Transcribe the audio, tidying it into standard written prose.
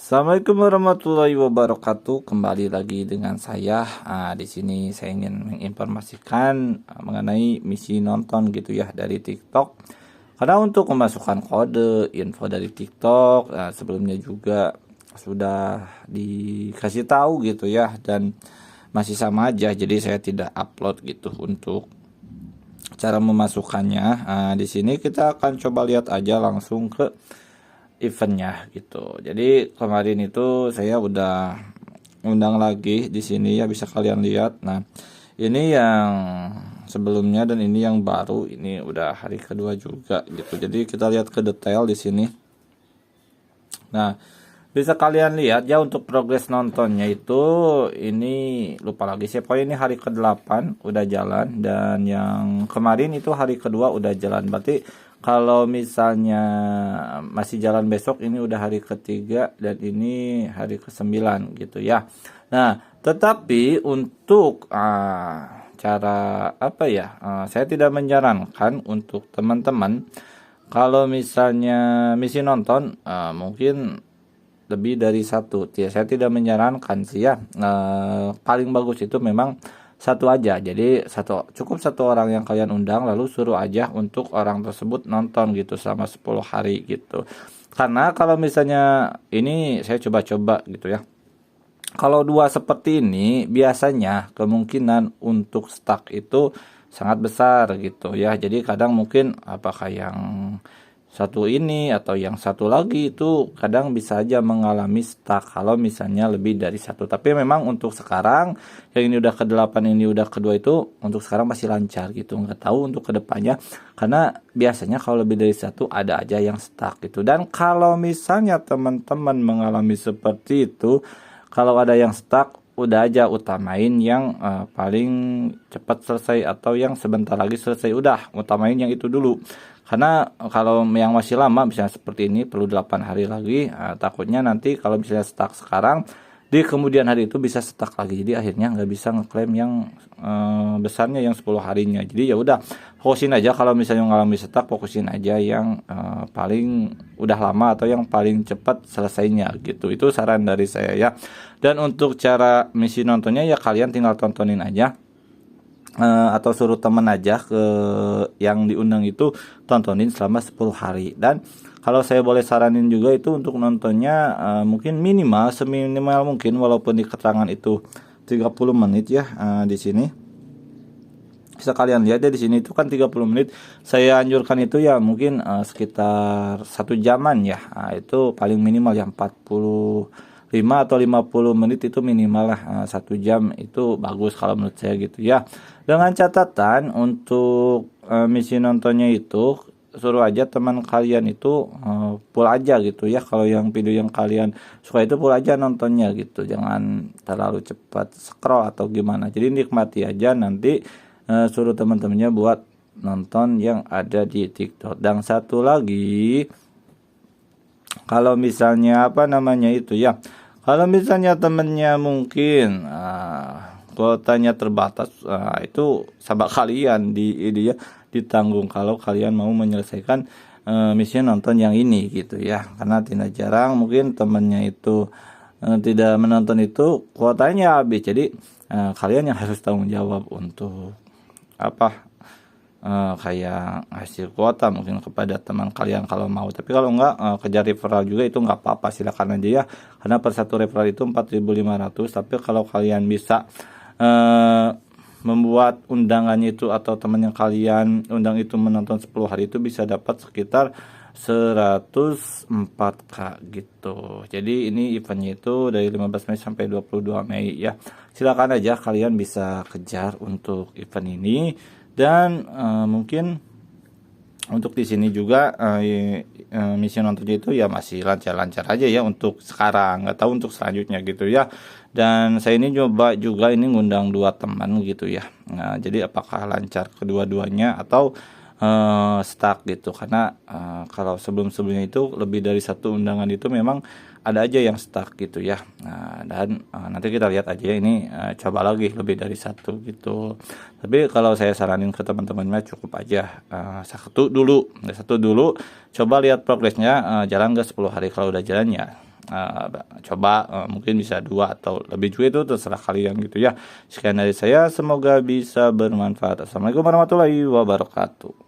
Assalamualaikum warahmatullahi wabarakatuh. Kembali lagi dengan saya. Di sini saya ingin menginformasikan mengenai misi nonton gitu ya dari TikTok. Karena untuk memasukkan kode info dari TikTok, sebelumnya juga sudah dikasih tahu gitu ya, dan masih sama aja. Jadi saya tidak upload gitu untuk cara memasukkannya. Di sini kita akan coba lihat aja langsung ke eventnya gitu. Jadi kemarin itu saya udah undang lagi di sini ya, bisa kalian lihat. Nah, ini yang sebelumnya dan ini yang baru. Ini udah hari kedua juga gitu. Jadi kita lihat ke detail di sini. Nah, bisa kalian lihat ya untuk progres nontonnya itu, ini lupa lagi sih, pokoknya ini hari ke-8 udah jalan, dan yang kemarin itu hari kedua udah jalan. Berarti kalau misalnya masih jalan besok, ini udah hari ketiga dan ini hari ke-9 gitu ya. Nah, tetapi untuk cara apa ya, saya tidak menyarankan untuk teman-teman kalau misalnya misi nonton mungkin lebih dari satu. Ya, saya tidak menyarankan sih ya. Paling bagus itu memang satu aja. Jadi cukup satu orang yang kalian undang, lalu suruh aja untuk orang tersebut nonton gitu selama 10 hari gitu. Karena kalau misalnya ini saya coba-coba gitu ya. Kalau dua seperti ini biasanya kemungkinan untuk stuck itu sangat besar gitu ya. Jadi kadang mungkin apakah yang satu ini atau yang satu lagi itu kadang bisa aja mengalami stuck kalau misalnya lebih dari satu. Tapi memang untuk sekarang yang ini udah ke-8, ini udah kedua, itu untuk sekarang masih lancar gitu. Nggak tahu untuk kedepannya, karena biasanya kalau lebih dari satu ada aja yang stuck gitu. Dan kalau misalnya teman-teman mengalami seperti itu, kalau ada yang stuck, udah aja utamain yang paling cepat selesai atau yang sebentar lagi selesai. Udah utamain yang itu dulu. Karena kalau yang masih lama, misalnya seperti ini perlu 8 hari lagi, takutnya nanti kalau misalnya stuck sekarang, di kemudian hari itu bisa stuck lagi. Jadi akhirnya nggak bisa ngeklaim yang besarnya yang 10 harinya. Jadi ya udah, fokusin aja kalau misalnya mengalami stuck, fokusin aja yang paling udah lama atau yang paling cepat selesainya gitu. Itu saran dari saya ya. Dan untuk cara misi nontonnya ya kalian tinggal tontonin aja. Atau suruh temen aja ke yang diundang itu, tontonin selama 10 hari. Dan kalau saya boleh saranin juga itu untuk nontonnya mungkin minimal seminimal mungkin, walaupun di keterangan itu 30 menit ya. Di sini bisa kalian lihat ya, di sini itu kan 30 menit. Saya anjurkan itu ya mungkin sekitar 1 jaman ya. Itu paling minimal ya 45 atau 50 menit itu minimal lah. 1 jam itu bagus kalau menurut saya gitu ya. Dengan catatan untuk misi nontonnya itu suruh aja teman kalian itu full aja gitu ya. Kalau yang video yang kalian suka itu full aja nontonnya gitu. Jangan terlalu cepat scroll atau gimana. Jadi nikmati aja, nanti suruh teman-temannya buat nonton yang ada di TikTok. Dan satu lagi, kalau misalnya apa namanya itu ya, kalau misalnya temennya mungkin kuotanya terbatas, itu sahabat kalian di ditanggung kalau kalian mau menyelesaikan misi nonton yang ini gitu ya. Karena tidak jarang mungkin temennya itu tidak menonton itu kuotanya habis. Jadi kalian yang harus tanggung jawab untuk apa, kayak hasil kuota mungkin kepada teman kalian kalau mau. Tapi kalau enggak, kejar referral juga itu enggak apa-apa, silakan aja ya. Karena per satu referral itu 4.500. Tapi kalau kalian bisa membuat undangannya itu atau teman yang kalian undang itu menonton 10 hari, itu bisa dapat sekitar 104k gitu. Jadi ini eventnya itu dari 15 Mei sampai 22 Mei ya. Silakan aja kalian bisa kejar untuk event ini. Dan mungkin untuk di sini juga misi nontonnya itu ya masih lancar-lancar aja ya untuk sekarang. Nggak tahu untuk selanjutnya gitu ya. Dan saya ini coba juga ini ngundang 2 teman gitu ya. Nah, jadi apakah lancar kedua-duanya atau stuck gitu. Karena kalau sebelum-sebelumnya itu lebih dari satu undangan itu memang ada aja yang stuck gitu ya. Nah, dan nanti kita lihat aja ya, ini coba lagi lebih dari satu gitu. Tapi kalau saya saranin ke teman-temannya cukup aja satu dulu, coba lihat progresnya jalan ke 10 hari. Kalau udah jalan ya coba, mungkin bisa 2 atau lebih juga, itu terserah kalian gitu ya. Sekian dari saya, semoga bisa bermanfaat. Assalamualaikum warahmatullahi wabarakatuh.